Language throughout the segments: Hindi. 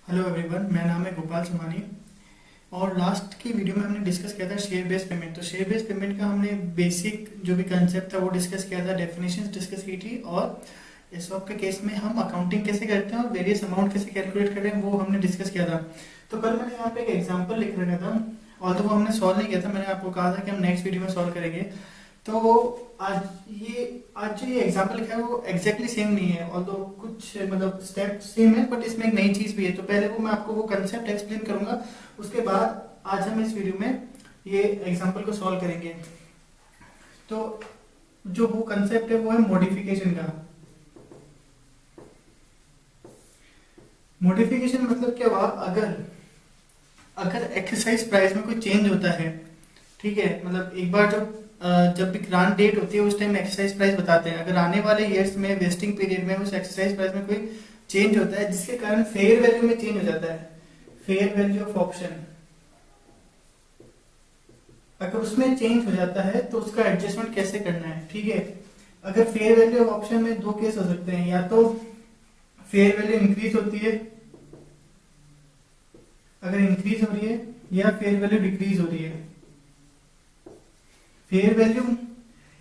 हेलो एवरीवन, मेरा नाम है गोपाल सोमानी। और लास्ट की वीडियो में हमने डिस्कस किया था शेयर बेस्ड पेमेंट। तो शेयर बेस्ड पेमेंट का हमने बेसिक जो भी कंसेप्ट था वो डिस्कस किया था, डेफिनेशंस डिस्कस की थी, और ESOP के केस में हम अकाउंटिंग कैसे करते हैं और वेरियस अमाउंट कैसे कैलकुलेट करें वो हमने डिस्कस किया था। तो कल मैंने यहाँ पे एक एग्जाम्पल लिख रखा था, और तो वो हमने सॉल्व नहीं किया था। मैंने आपको कहा था कि हम नेक्स्ट वीडियो में सॉल्व करेंगे। तो आज आज जो ये एग्जाम्पल लिखा है वो एग्जैक्टली सेम नहीं है, और तो कुछ मतलब स्टेप सेम है, बट इसमें एक नई चीज भी है। तो पहले वो मैं आपको वो कंसेप्ट एक्सप्लेन करूंगा, उसके बाद आज हम इस वीडियो में ये एग्जाम्पल को सॉल्व करेंगे। तो जो वो कंसेप्ट है वो है मॉडिफिकेशन का। मॉडिफिकेशन मतलब क्या हुआ, अगर अगर एक्सरसाइज प्राइस में कोई चेंज होता है, ठीक है, मतलब एक बार जब भी ग्रांट डेट होती है उस टाइम एक्सरसाइज प्राइस बताते हैं। अगर आने वाले ईयर्स में वेस्टिंग पीरियड में उस एक्सरसाइज प्राइस में कोई चेंज होता है जिसके कारण फेयर वैल्यू में चेंज हो जाता है, फेयर वैल्यू ऑफ ऑप्शन, अगर उसमें चेंज हो जाता है तो उसका एडजस्टमेंट कैसे करना है। ठीक है, अगर फेयर वैल्यू ऑफ ऑप्शन में दो केस हो सकते हैं, या तो फेयर वैल्यू इंक्रीज होती है, अगर इंक्रीज हो रही है, या फेयर वैल्यू डिक्रीज हो रही है। फेयर वैल्यू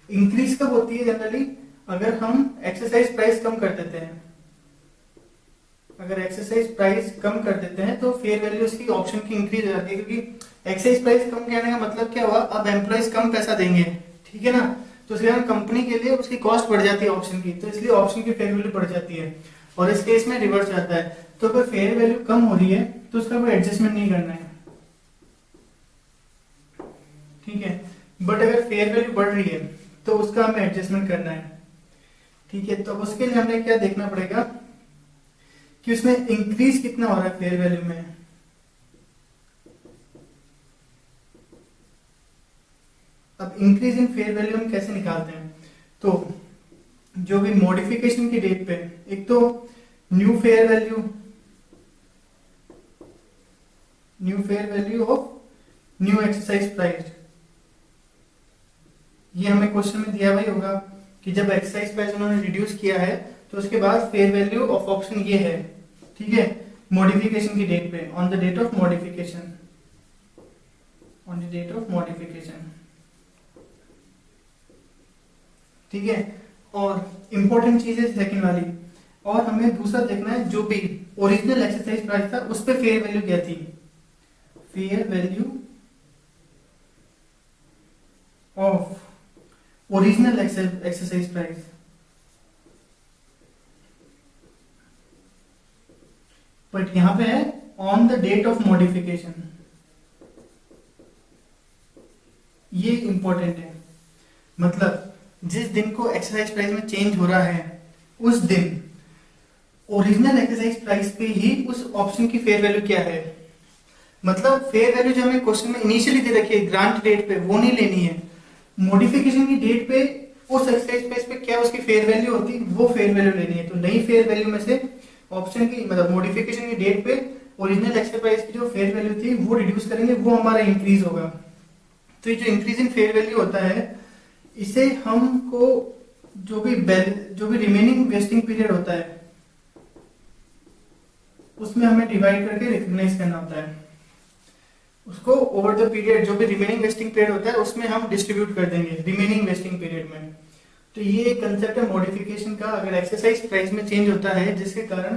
इंक्रीज कब होती है? जनरली अगर हम एक्सरसाइज प्राइस कम कर देते हैं, अगर एक्सरसाइज प्राइस कम कर देते हैं तो फेयर वैल्यू उसकी ऑप्शन की इंक्रीज हो जाती है, क्योंकि एक्सरसाइज प्राइस कम कहने का मतलब क्या हुआ, अब एम्प्लॉइज कम पैसा देंगे, ठीक है ना। तो इसलिए कंपनी के लिए उसकी कॉस्ट बढ़ जाती है ऑप्शन की, तो इसलिए ऑप्शन की फेयर वैल्यू बढ़ जाती है, और इस केस में रिवर्स जाता है। तो अगर फेयर वैल्यू कम हो रही है तो उसका कोई एडजस्टमेंट नहीं करना है, ठीक है। बट अगर फेयर वैल्यू बढ़ रही है तो उसका हमें एडजस्टमेंट करना है, ठीक है। तो उसके लिए हमें क्या देखना पड़ेगा कि उसमें इंक्रीज कितना हो रहा है फेयर वैल्यू में। अब इंक्रीज इन फेयर वैल्यू हम कैसे निकालते हैं? तो जो भी मॉडिफिकेशन की डेट पे, एक तो new fair value of new exercise price, ये हमें क्वेश्चन में दिया हुआ ही होगा कि जब एक्सरसाइज प्राइस उन्होंने रिड्यूस किया है तो उसके बाद फेयर वैल्यू ऑफ ऑप्शन ये है, ठीक है, मॉडिफिकेशन की डेट पे, on the date of modification, on the date of modification, ठीक है। और इंपॉर्टेंट चीज है सेकंड वाली, और हमें दूसरा देखना है जो भी ओरिजिनल एक्सरसाइज प्राइस था उस पे फेयर वैल्यू क्या थी, fair value of original exercise price. But यहां पे है on the date of modification, ये इंपॉर्टेंट है। मतलब जिस दिन को एक्सरसाइज प्राइस में चेंज हो रहा है उस दिन ओरिजिनल एक्सरसाइज प्राइस पे ही उस ऑप्शन की फेयर वैल्यू क्या है। मतलब फेयर वैल्यू जो हमें क्वेश्चन में इनिशियली दे रखी है ग्रांट डेट पे वो नहीं लेनी है, मॉडिफिकेशन की डेट पे उस एक्सरसाइज प्राइस पे क्या उसकी फेयर वैल्यू होती है वो फेयर वैल्यू लेनी है। तो नई फेयर वैल्यू में से ऑप्शन की मतलब मॉडिफिकेशन की डेट पे ओरिजिनल एक्सरसाइज प्राइस की जो फेयर वैल्यू थी वो रिड्यूस करेंगे, वो हमारा इंक्रीज होगा। तो ये जो इंक्रीज इन फेयर वैल्यू होता है, इसे हमको जो भी रिमेनिंग वेस्टिंग पीरियड होता है उसमें हमें डिवाइड करके रिकॉग्नाइज करना होता है। उसको ओवर द पीरियड जो भी रिमेनिंग वेस्टिंग पीरियड होता है उसमें हम डिस्ट्रीब्यूट कर देंगे रिमेनिंग वेस्टिंग पीरियड में। तो ये एक कंसेप्ट है मॉडिफिकेशन का। अगर एक्सरसाइज प्राइस में चेंज होता है जिसके कारण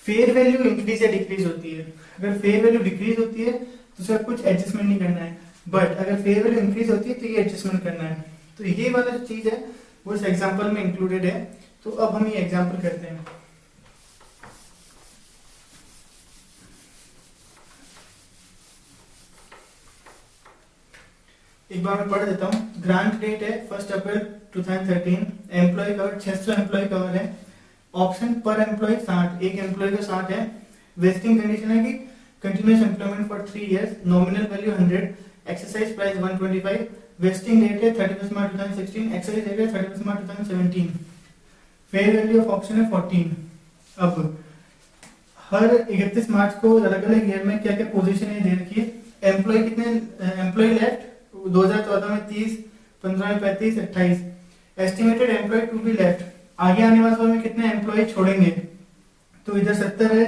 फेयर वैल्यू इंक्रीज या डिक्रीज होती है, अगर फेयर वैल्यू डिक्रीज होती है तो उसका कुछ एडजस्टमेंट नहीं करना है, बट अगर फेयर वैल्यू इंक्रीज होती है तो ये एडजस्टमेंट करना है। तो ये वाला जो चीज है वो इस एग्जाम्पल में इंक्लूडेड है। तो अब हम ये एग्जाम्पल करते हैं। एक बार मैं पढ़ देता हूँ। ग्रांट डेट है 1 अप्रैल 2013, एम्प्लॉय कवर 600 एम्प्लॉय कवर है, ऑप्शन पर एम्प्लॉय 60, एक एम्प्लॉय का 60 है, वेस्टिंग कंडीशन है कि continuous employment for 3 years, nominal value 100, exercise price 125, vesting date है 31 मार्च 2016, एक्सरसाइज डेट है 31 March 2017, fair value of option है 14। अब हर 31 मार्च को अलग अलग ईयर में क्या क्या पोजीशन है दे रखी है। एम्प्लॉय कितने एम्प्लॉय लेफ्ट 2014 में 30, 15 में 35, 28। Estimated employ to be left, आगे आने वाले समय में कितने एम्प्लॉय छोड़ेंगे, तो इधर 70 है,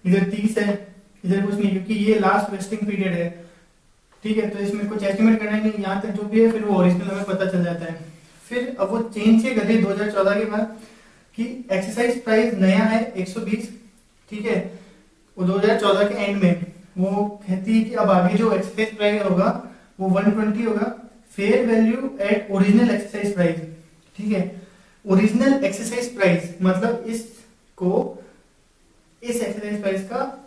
इधर 30 है, इधर कुछ नहीं, क्योंकि ये लास्ट वेस्टिंग पीरियड है। ठीक है, तो इसमें कुछ एस्टिमेट करना ही नहीं, यहाँ तक जो भी है फिर वो ओरिजिनल हमें पता चल जाता है। फिर अब वो चेंज ये कर दी 2014 के बाद कि एक्सरसाइज प्राइस नया है 120, ठीक है, वो 2014 के एंड में वो कहती है कि अब आगे जो एक्सरसाइज प्राइस होगा वो 120 होगा, fair value at original exercise price. ठीक है, ओरिजिनल एक्सरसाइज प्राइस मतलब इसको, इस एक्सरसाइज प्राइस का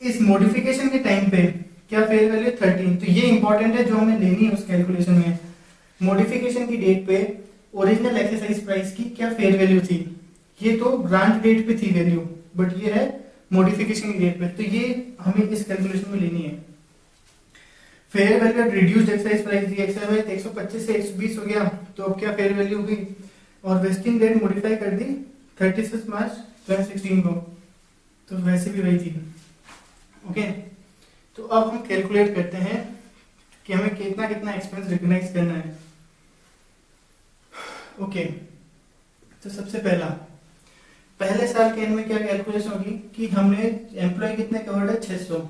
इस मॉडिफिकेशन के टाइम पे क्या फेयर वैल्यू 13। तो ये इंपॉर्टेंट है जो हमें लेनी है उस कैलकुलेशन में, मॉडिफिकेशन की डेट पे ओरिजिनल एक्सरसाइज प्राइस की क्या फेयर वैल्यू थी। ये तो ग्रांट डेट पे थी वैल्यू, बट ये है मॉडिफिकेशन की डेट पे, तो ये हमें इस कैलकुलेशन में लेनी है। Fair value at reduced exercise price दी, एक्सरसाइज 125 से 120 हो गया, तो अब क्या फेयर वैल्यू हुई, और वेस्टिंग डेट मॉडिफाई कर दी 31 मार्च 2016 को, तो वैसे भी वही थी। ओके, तो अब हम कैलकुलेट करते हैं कि हमें कितना कितना एक्सपेंस रिकॉग्नाइज करना है। ओके, तो सबसे पहले साल के एंड में क्या कैलकुलेशन होगी कि हमने एम्प्लॉय कितने कवर्ड है 600,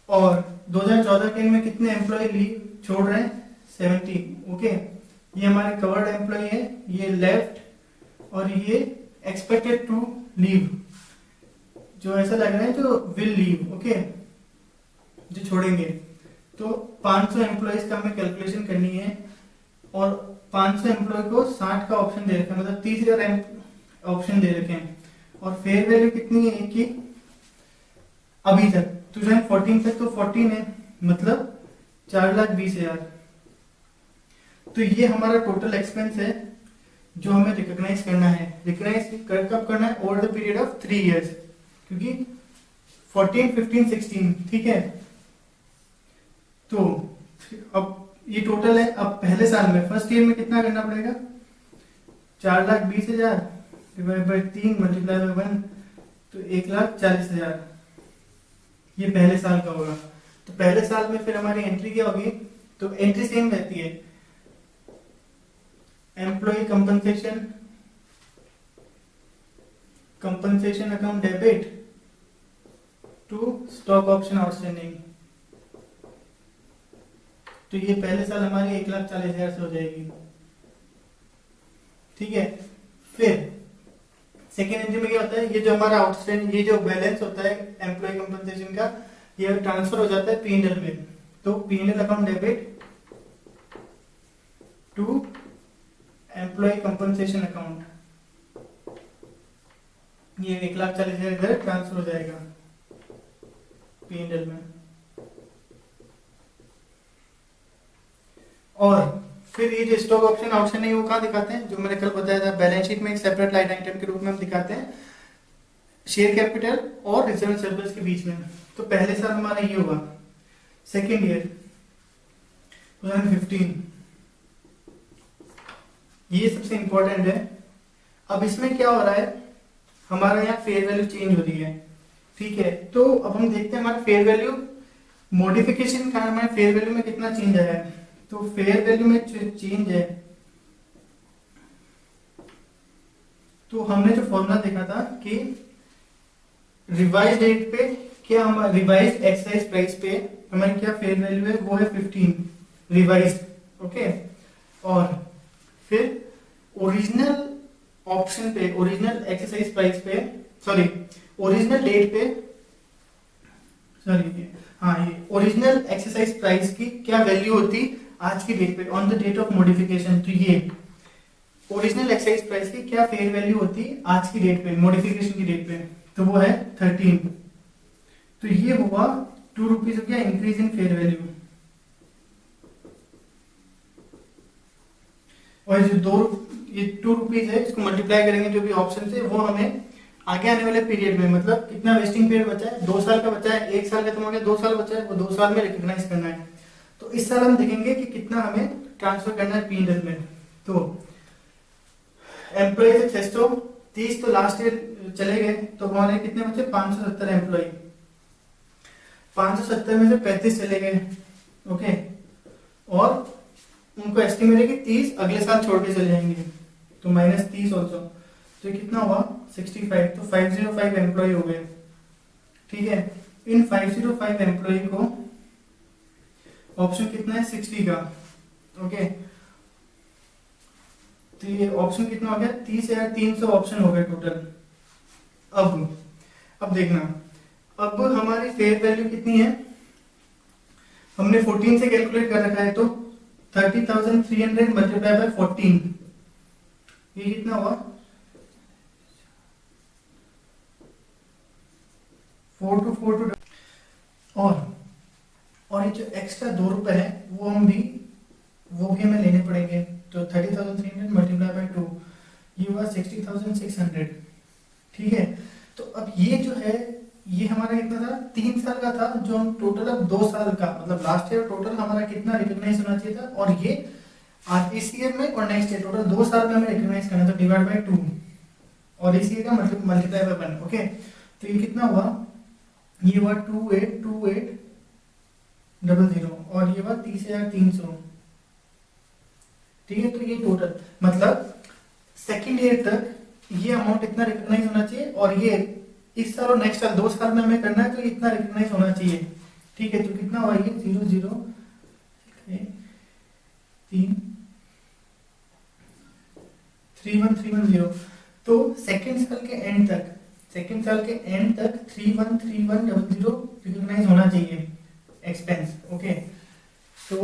और 2014 के एंड में कितने एम्प्लॉय लीव छोड़ रहे हैं 70। ओके, ये हमारे कवर्ड एम्प्लॉय है, ये लेफ्ट, और ये एक्सपेक्टेड टू लीव, जो ऐसा लग रहा है जो विल लीव, ओके, जो छोड़ेंगे। तो 500 एम्प्लॉयज का हमें कैलकुलेशन करनी है, और 500 एम्प्लॉय को 60 का ऑप्शन दे रखे हैं, मतलब 30,000 ऑप्शन दे रखे हैं, और फेयर वैल्यू कितनी है कि अभी तक 2014 तक तो 14 है, मतलब 4,20,000। तो ये हमारा टोटल एक्सपेंस है जो हमें रिकॉग्नाइज करना है। रिकॉग्नाइज कब करना है, over the period of 3 years, क्योंकि 14, 15, 16, ठीक है। तो अब ये टोटल है, अब पहले साल में फर्स्ट ईयर में कितना करना पड़ेगा, 4,20,000 डिवाइड बाई 3 मल्टीप्लाई बाई 1, तो 1,40,000 ये पहले साल का होगा। तो पहले साल में फिर हमारी एंट्री क्या होगी, तो एंट्री सेम रहती है, employ compensation account debit to stock option outstanding. तो ये पहले साल हमारी 1,40,000 से हो जाएगी, ठीक है। फिर सेकेंड एंट्री में क्या होता है, ये जो हमारा आउटस्टैंडिंग, ये जो बैलेंस होता है एम्प्लॉय कंपनसेशन का, ये ट्रांसफर हो जाता है P&L में। तो P&L account debit to employ compensation account, ये 1,40,000 इधर ट्रांसफर हो जाएगा P&L में। और फिर ये जो स्टॉक ऑप्शन आउटस्टैंडिंग है वो कहाँ दिखाते हैं, जो मैंने कल बताया था बैलेंस शीट में एक सेपरेट लाइन आइटम के रूप में हम दिखाते हैं शेयर कैपिटल और रिजर्व सरप्लस के बीच में। तो पहले साल हमारा ये होगा, सेकेंड ईयर 2015, ये सबसे इंपॉर्टेंट है। अब इसमें क्या हो रहा है, हमारा यहाँ फेयर वैल्यू चेंज हो रही है, ठीक है। तो अब हम देखते हैं हमारा फेयर वैल्यू मॉडिफिकेशन का हमारे फेयर वैल्यू में कितना चेंज आया है। तो फेयर वैल्यू में चेंज है, तो हमने जो फॉर्मूला देखा था कि रिवाइज डेट पे क्या हमारा रिवाइज एक्सरसाइज प्राइस पे हमारी क्या फेयर वैल्यू है, वो है 15 रिवाइज, ओके। और फिर ओरिजिनल ऑप्शन पे, ओरिजिनल एक्सरसाइज प्राइस पे, सॉरी ओरिजिनल डेट पे, सॉरी हाँ, ये ओरिजिनल एक्सरसाइज प्राइस की क्या वैल्यू होती आज की डेट पे, on the date of modification. तो ये ओरिजिनल एक्सरसाइज प्राइस की क्या फेयर वैल्यू होती आज की डेट पे, मॉडिफिकेशन की डेट पे, तो वो है 13। तो ये हुआ 2 रुपीज हो गया इंक्रीज इन फेयर वैल्यू। और जो ये 2 रुपीज है, इसको मल्टीप्लाई करेंगे जो भी ऑप्शन से, वो हमें आगे आने वाले पीरियड में, मतलब कितना वेस्टिंग पीरियड बचा है, 2 साल का बचा है, 1 साल खत्म हो गया, 2 साल बचा है, वो 2 साल में रिकॉग्नाइज करना है। तो इस साल हम देखेंगे कि कितना हमें ट्रांसफर करना है P&L में। तो एम्प्लॉय थे 630, तो लास्ट ईयर चले गए, तो हमारे कितने बचे 570 एम्प्लॉय, 570 में से 35 चले गए, ओके। और उनको एस्टिमेट है कि 30 अगले साल छोड़ के चले जाएंगे, तो -30 ऑल्सो, तो कितना हुआ 65, तो 505 एम्प्लॉय हो गए, ठीक है। इन 505 एम्प्लॉय को ऑप्शन कितना है 60 का। ओके, तो ये ऑप्शन कितना हो गया 30,300 ऑप्शन हो गए टोटल। अब देखना, अब हमारी फेयर वैल्यू कितनी है, हमने 14 से कैलकुलेट कर रखा है, तो 30,300 मल्टीप्लाई बाय 14, ये कितना हुआ 4 to 4 to, और ये जो एक्स्ट्रा 2 रुपए है वो भी हमें लेने पड़ेंगे। तो 30,300 मल्टीप्लाई बाय 2, ये हुआ 60,600। ठीक है, तो अब ये जो है ये हमारा कितना था 3 साल का था, जो हम टोटल अब 2 साल का, मतलब लास्ट ईयर टोटल हमारा कितना रिकॉग्नाइज होना चाहिए था, और ये आज इस ईयर में और नेक्स्ट ईयर टोटल 2 साल में हमें रिकॉग्नाइज करना था, डिवाइड बाय 2, और इस ईयर का मल्टीप्लाई बाय 1। ओके, तो ये कितना हुआ, ये हुआ 28,28,00, और ये हुआ 30,300। ठीक है, तो ये टोटल मतलब सेकेंड ईयर तक ये अमाउंट इतना रिकॉग्नाइज होना चाहिए, और ये इस साल और नेक्स्ट साल 2 साल में हमें करना है, तो इतना रिकॉग्नाइज होना चाहिए। ठीक है, तो कितना हुआ ये 31,310। तो सेकेंड साल के एंड तक 31,31,00 रिकॉग्नाइज होना चाहिए एक्सपेंस। ओके, तो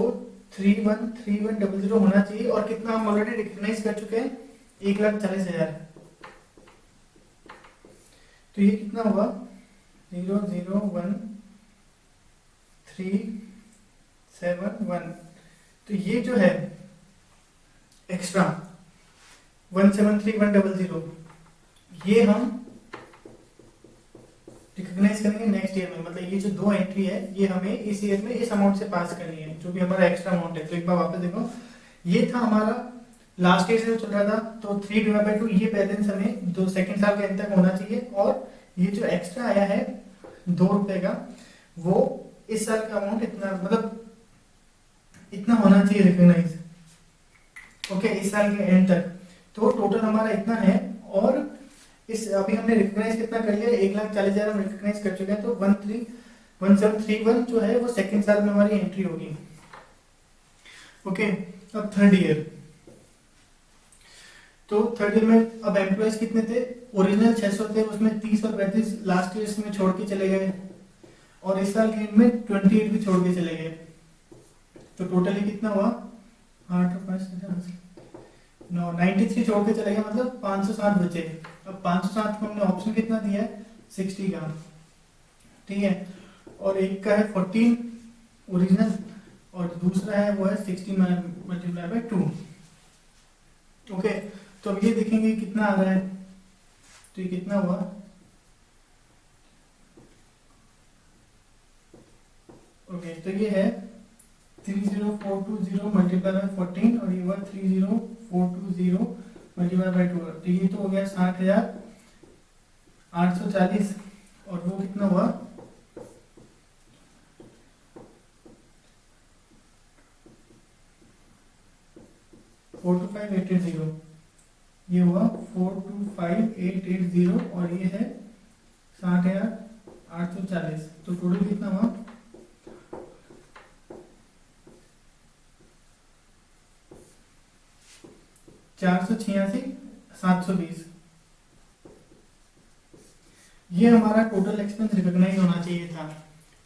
31,31,00 होना चाहिए, और कितना हम ऑलरेडी रिकॉग्नाइज कर चुके हैं 1,40,000। तो ये कितना हुआ 001,371। तो ये जो है एक्स्ट्रा 173,100, ये हम रिकॉग्नाइज करेंगे नेक्स्ट ईयर में। मतलब ये जो 2 एंट्री है ये हमें इस ईयर में इस अमाउंट से पास करनी है, जो भी हमारा एक्स्ट्रा अमाउंट है। तो एक बार वापस देखो, ये था हमारा लास्ट ईयर से चल रहा था, तो 3 डिवाइड बाय 2, ये बैलेंस हमें 2 सेकंड साल के अंत तक होना चाहिए, और ये जो एक्स्ट्रा आया है 2 रुपए का, वो इस साल का अमाउंट इतना, मतलब इतना होना चाहिए रिकॉग्नाइज। ओके, इस साल के एंड तक तो टोटल हमारा इतना है, और इस अभी हमने रिकॉग्नाइज कितना कर लिया 1,40,000 हम रिकॉग्नाइज कर चुके हैं। तो 1731 जो है वो सेकंड साल में हमारी एंट्री होगी। ओके, अब थर्ड ईयर, तो थर्ड ईयर में अब एम्प्लॉयज कितने थे, ओरिजिनल 600 थे, उसमें 30 और 35 लास्ट ईयर में छोड़ के चले गए, और इस साल के एंड में 28 भी छोड़ के चले गए। तो टोटली कितना हुआ 93 छोड़ के चले गए, मतलब 560 बचे। अब 560 को हमने ऑप्शन कितना दिया है 60 का। ठीक है, और एक का है 14 ओरिजिनल, और दूसरा है वो है 60 मल्टीप्लाई बाय 2। ओके, तो अब ये देखेंगे कितना आ रहा है, तो ये कितना हुआ ओके, तो ये है 30,420 मल्टीप्लाई बाय 14, और ये हुआ 30,420 मल्टीप्लाई बाय 2। तो ये तो हो गया 60,840, और वो कितना हुआ 425,880, ये हुआ 425,880, और ये है 60,840। तो टोटल कितना हुआ 486,720। ये हमारा टोटल एक्सपेंस रिकॉग्नाइज होना चाहिए था।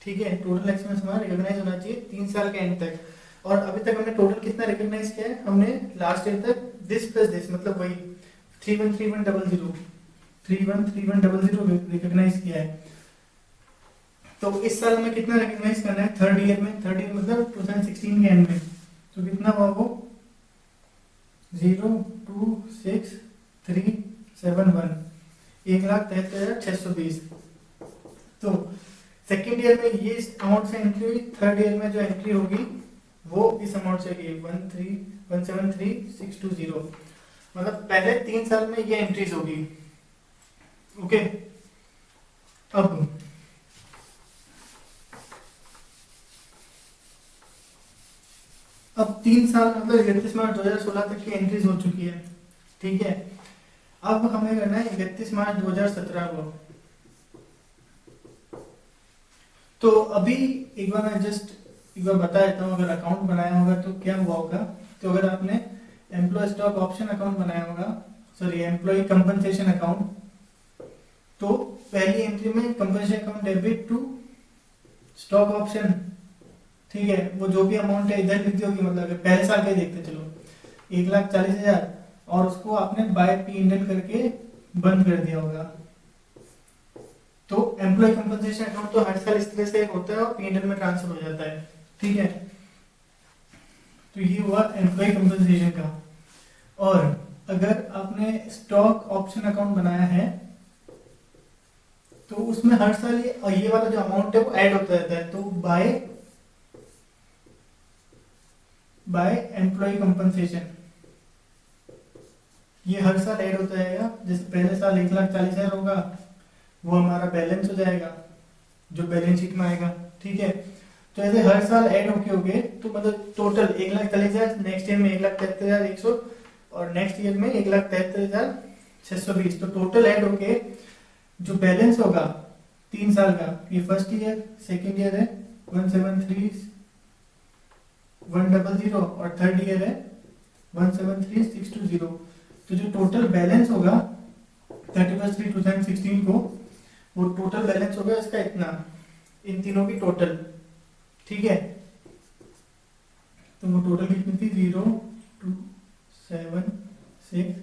ठीक है, टोटल एक्सपेंस हमारा रिकॉग्नाइज होना चाहिए 3 साल के एंड तक, और अभी तक हमने टोटल कितना रिकॉग्नाइज किया है, हमने लास्ट ईयर तक दिस प्लस दिस, मतलब वही 313100 रिकॉग्नाइज किया है। तो इस साल में कितना रिकॉग्नाइज करना है थर्ड ईयर में, थर्ड ईयर मतलब 2016 के एंड में, तो कितना हुआ वो 026,371, 1,73,620। तो सेकेंड ईयर में ये अमाउंट से एंट्री हुई, थर्ड ईयर में जो एंट्री होगी वो इस अमाउंट से होगी 1,73,620। मतलब पहले 3 साल में ये एंट्रीज होगी। ओके, अब 3 साल मतलब 31 मार्च 2016 तक की एंट्रीज हो चुकी है। ठीक है, अब हमें करना है 31 मार्च 2017 को। तो अभी एक बार मैं जस्ट एक बार बता देता हूँ, अगर अकाउंट बनाया होगा तो क्या हुआ होगा। तो अगर आपने एम्प्लॉय स्टॉक ऑप्शन अकाउंट बनाया होगा, सॉरी एम्प्लॉय कंपनसेशन अकाउंट, तो पहली एंट्री में compensation account debit to stock option, ठीक है, वो जो भी अमाउंट है इधर लिख दी होगी, मतलब पहले साल के देखते चलो 1,40,000, और उसको आपने बाय पी इंडेंट करके बंद कर दिया होगा। तो एम्प्लॉय कंपनसेशन अकाउंट तो हर साल इस तरह से होता है और पी इंडेंट में ट्रांसफर हो जाता है, ठीक है। तो ये हुआ एम्प्लॉय कंपनसेशन का। और अगर आपने स्टॉक ऑप्शन अकाउंट बनाया है तो उसमें हर साल ये वाला जो अमाउंट है वो ऐड होता रहता है। तो बाय एम्प्लॉय कंपनसेशन ये हर साल ऐड होता रहेगा। जैसे पहले साल 1,40,000 होगा, वो हमारा बैलेंस हो जाएगा जो बैलेंस शीट में आएगा, ठीक है। तो ऐसे हर साल ऐड होके तो मतलब टोटल 1,40,000, नेक्स्ट ईयर में 1,73,100 और नेक्स्ट ईयर में 1,73,620। तो टोटल ऐड होके जो बैलेंस होगा 3 साल का, ये फर्स्ट ईयर, सेकेंड ईयर है 1,73,100 और थर्ड ईयर है 1,73,620। तो जो टोटल बैलेंस होगा 31/3/2016 को, वो टोटल बैलेंस होगा इसका इतना, इन तीनों की टोटल, ठीक है। तो वो टोटल कितनी थी 0 2 7 6,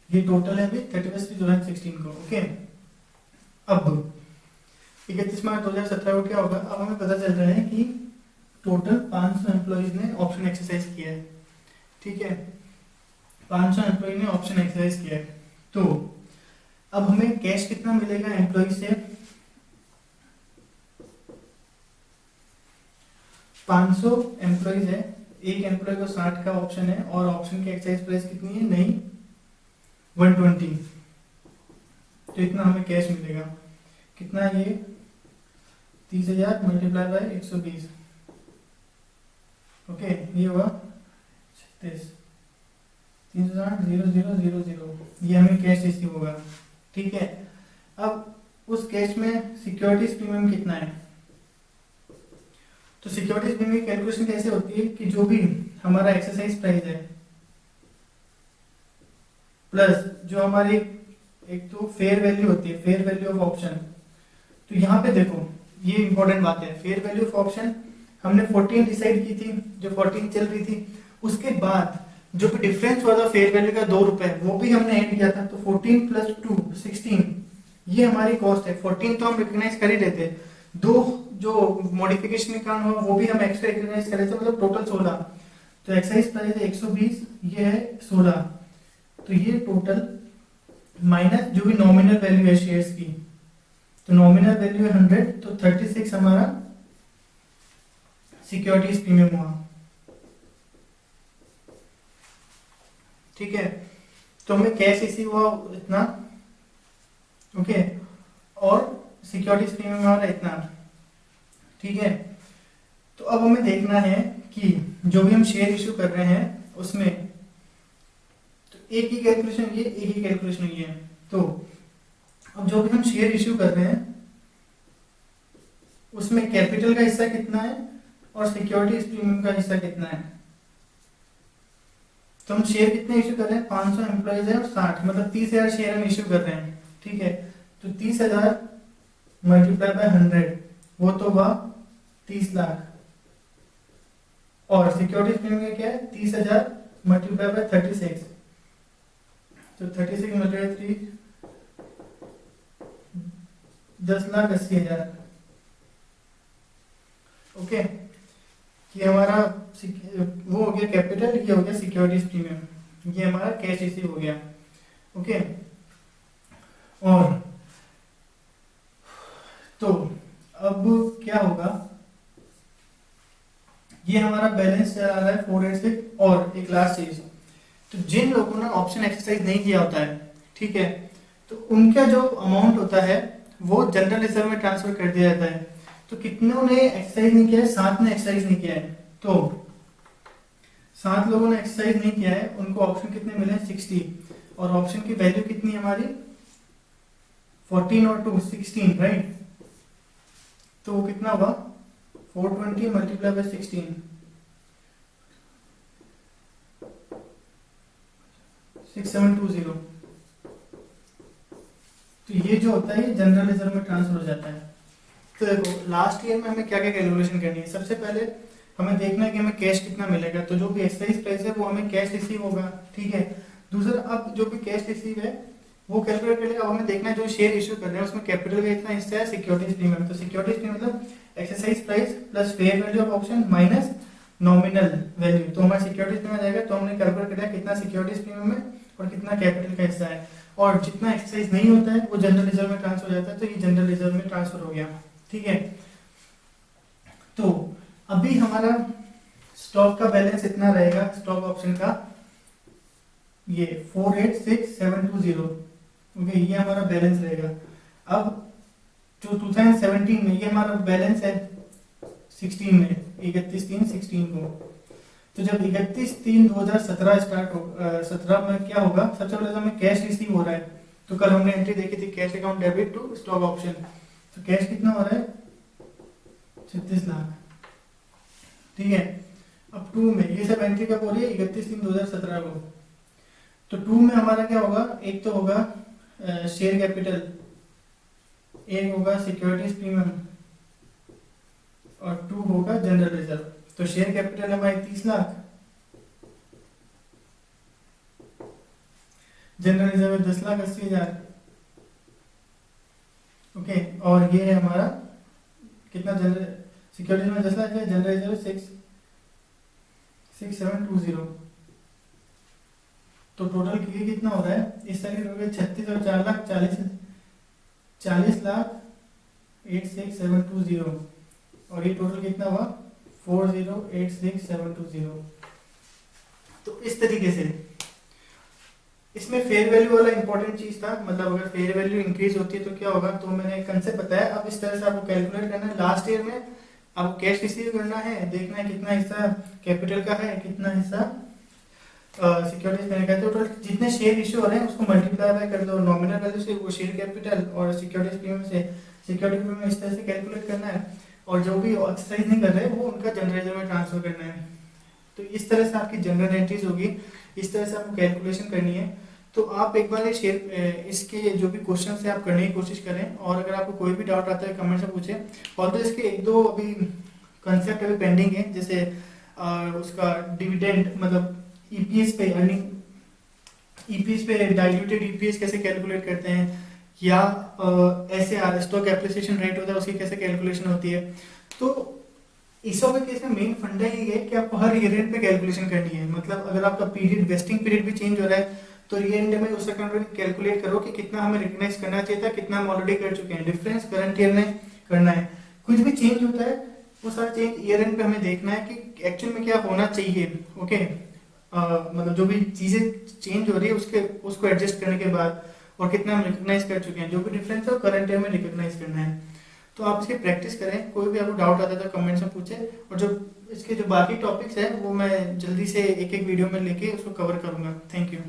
ये टोटल है अभी 31/3/2016 को, ओके। अब 31 मार्च 2017 को क्या होगा, अब हमें पता चल रहा है कि टोटल 500 एम्प्लॉइज ने ऑप्शन एक्सरसाइज किया है, ठीक है। 500 एम्प्लॉय ने ऑप्शन एक्सरसाइज किया है। तो अब हमें कैश कितना मिलेगा एम्प्लॉय से, 500 एम्प्लॉइज है, एक एम्प्लॉय को 60 का ऑप्शन है और ऑप्शन की एक्सरसाइज प्राइस कितनी है, नहीं 120। तो इतना हमें कैश मिलेगा। कितना ये 30,000 मल्टीप्लाई बाय 120, ओके, ये हुआ 36,000,000, ये हमें कैश रिसीव होगा, ठीक है। अब उस कैश में सिक्योरिटीज प्रीमियम कितना है, तो सिक्योरिटीज प्रीमियम की कैलकुलेशन कैसे होती है कि जो भी हमारा एक्सरसाइज प्राइस है प्लस जो हमारी एक तो फेयर वैल्यू होती है, फेयर वैल्यू ऑफ ऑप्शन। तो यहाँ पे देखो ये इंपॉर्टेंट बात है, फेयर वैल्यू ऑफ ऑप्शन हमने 14 डिसाइड की थी, जो 14 चल रही थी, उसके बाद जो भी डिफरेंस हुआ था फेयर वैल्यू का 2 रुपए, वो भी हमने ऐड किया था। तो 14 + 2 16, ये हमारी कॉस्ट है। 14 तो हम रिकॉग्नाइज कर ही लेते, 2 जो मॉडिफिकेशन के कारण हुआ वो भी हम एक्स्ट्रा रिकॉग्नाइज कर लेते, मतलब टोटल 16। तो एक्साइज प्राइस है 120, ये है 16। तो ये टोटल माइनस जो भी नॉमिनल वैल्यू है शेयर्स की, तो नॉमिनल वैल्यू है 100, तो 36 हमारा सिक्योरिटीज प्रीमियम हुआ, ठीक है। तो हमें कैश रिसीव हुआ इतना, ओके, और सिक्योरिटीज प्रीमियम हमारा इतना, ठीक है। तो अब हमें देखना है कि जो भी हम शेयर इश्यू कर रहे हैं उसमें तो एक ही कैलकुलेशन ये, एक ही कैलकुलेशन ये है। तो अब जो भी हम शेयर इश्यू कर रहे हैं उसमें कैपिटल का हिस्सा कितना है और सिक्योरिटीज प्रीमियम का हिस्सा कितना है। तो हम शेयर कितने इश्यू कर रहे हैं, 500 एम्प्लॉइज है और 60, मतलब 30,000 शेयर हम इश्यू कर रहे हैं, ठीक है। तो 30,000 मल्टीप्लाई बाय 100, वो तो हुआ 30 लाख। और सिक्योरिटीज प्रीमियम का क्या है, 30,000 मल्टीप्लाई बाय 36, तो 36 मल्टीप्लाई 3 10,80,000, ओके। ये हमारा वो हो गया कैपिटल, ये हो गया सिक्योरिटीज प्रीमियम, ये हमारा कैश रिसीव हो गया, ओके। और तो अब क्या होगा, ये हमारा बैलेंस चला रहा है 486। और एक लास्ट चीज, तो जिन लोगों ने ऑप्शन एक्सरसाइज नहीं किया होता है, ठीक है, तो उनका जो अमाउंट होता है वो जनरल रिजर्व में ट्रांसफर कर दिया जाता है। तो कितनों ने एक्सरसाइज नहीं किया है, 7 ने एक्सरसाइज नहीं किया है। तो 7 लोगों ने एक्सरसाइज नहीं किया है, उनको ऑप्शन कितने मिले हैं, 60, और ऑप्शन की वैल्यू कितनी है हमारी 14 और 2 16, राइट। तो वो कितना हुआ 420 मल्टीप्लाई बाय 16, 6720। तो ये जो होता है जनरल रिजर्व में ट्रांसफर हो जाता है। तो देखो लास्ट ईयर में हमें क्या क्या कैलकुलेशन करनी है। सबसे पहले हमें देखना है कि हमें कैश कितना मिलेगा, तो जो भी एक्सरसाइज प्राइस है वो हमें कैश रिसीव होगा, ठीक है। दूसरा, अब जो भी कैश रिसीव है वो कैलकुलेट करेगा। अब हमें देखना है जो शेयर इशू कर रहे हैं उसमें कैपिटल का इतना हिस्सा है सिक्योरिटीज प्रीमियम। तो सिक्योरिटीज प्रीमियम मतलब exercise price plus fair value of option minus nominal value. तो हमारा सिक्योरिटीज प्रीमियम आ जाएगा। तो हमने कैलकुलेट किया कितना सिक्योरिटीज प्रीमियम है और कितना कैपिटल का हिस्सा है, और जितना एक्सरसाइज नहीं होता है वो जनरल रिजर्व में ट्रांसफर हो जाता है। तो ये जनरल रिजर्व में ट्रांसफर हो गया, ठीक है। तो अभी हमारा स्टॉक का बैलेंस इतना रहेगा, स्टॉक ऑप्शन का ये 486720, ओके, ये हमारा बैलेंस रहेगा। अब जो 2017 में ये हमारा बैलेंस है 16 में 31/3/16 को। तो जब 31/3/2017 स्टार्ट हो 17 में क्या होगा, सबसे पहले तो हमें कैश रिसीव हो रहा है। तो कल हमने एंट्री देखी थी cash account debit to stock option. तो कैश कितना हो रहा है 36 लाख, ठीक है। अब 2 में ये सब एंट्री कब हो रही है 31/3/2017 को। तो 2 में हमारा क्या होगा, एक तो होगा शेयर कैपिटल, एक होगा सिक्योरिटीज प्रीमियम और 2 होगा जनरल रिजर्व। तो शेयर कैपिटल हमारी 30 लाख, जनरल रिजर्व है 10,80,000, ओके। और ये है हमारा कितना, जनरल सिक्योरिटीज में 10 लाख है, जनरल रिजर्व 6720। तो टोटल ये कितना हो रहा है इस साइड हो गया 36 और 4 लाख 40,86,720, और ये टोटल कितना हुआ 40,86,720। तो इस तरीके से इसमें फेयर वैल्यू वाला इंपॉर्टेंट चीज था, मतलब अगर फेयर वैल्यू इंक्रीज होती है तो क्या होगा, तो मैंने कंसेप्ट बताया। अब इस तरह से आपको कैलकुलेट करना है। लास्ट ईयर में आपको कैश रिसीव करना है, देखना है कितना हिस्सा कैपिटल का है, कितना हिस्सा सिक्योरिटीज में का। टोटल जितने शेयर इश्यू हो रहे हैं उसको मल्टीप्लाई बाय कर दो नॉमिनल वैल्यू से, वो शेयर कैपिटल और सिक्योरिटीज प्रीमियम से। सिक्योरिटी प्रीमियम इस तरह से कैलकुलेट करना है, और जो भी एक्सरसाइज नहीं कर रहे वो उनका जनरल रिजर्व में ट्रांसफर करना है। तो इस तरह से आपकी जनरल एंट्रीज होगी, इस तरह से आपको कैलकुलेशन करनी है। तो आप एक बार शेयर इसके जो भी क्वेश्चन है आप करने की कोशिश करें, और अगर आपको कोई भी डाउट आता है कमेंट में पूछें। और तो इसके एक दो अभी कंसेप्ट अभी पेंडिंग है, जैसे उसका डिविडेंड मतलब ईपीएस पे अर्निंग, ईपीएस पे डाइल्यूटेड ईपीएस कैसे कैलकुलेट करते हैं, या एसएआर स्टॉक एप्रिसिएशन रेट होता है उसकी कैसे कैलकुलेशन होती है। तो ईसो के केस में मेन फंडा ये है कि आपको हर ईयर एंड पे कैलकुलेशन करनी है। मतलब अगर आपका पीरियड वेस्टिंग पीरियड भी चेंज हो रहा है तो ईयर एंड में उस अकाउंट में कैलकुलेट करो कि कितना हमें रिकग्नाइज करना चाहिए था, कितना हम ऑलरेडी कर चुके हैं, डिफरेंस करंट ईयर में करना है। कुछ भी चेंज होता है वो सारा चेंज ईयर एंड पे हमें देखना है कि एक्चुअल में क्या होना चाहिए, ओके। मतलब जो भी चीजें चेंज हो रही है उसको एडजस्ट करने के बाद, और कितना हम रिकॉग्नाइज कर चुके हैं, जो भी डिफरेंस है वो करंट ईयर में रिकॉग्नाइज करना है। तो आप इसकी प्रैक्टिस करें, कोई भी आपको डाउट आता है तो कमेंट्स में पूछे, और जो इसके जो बाकी टॉपिक्स है वो मैं जल्दी से एक एक वीडियो में लेके उसको कवर करूंगा। Thank you.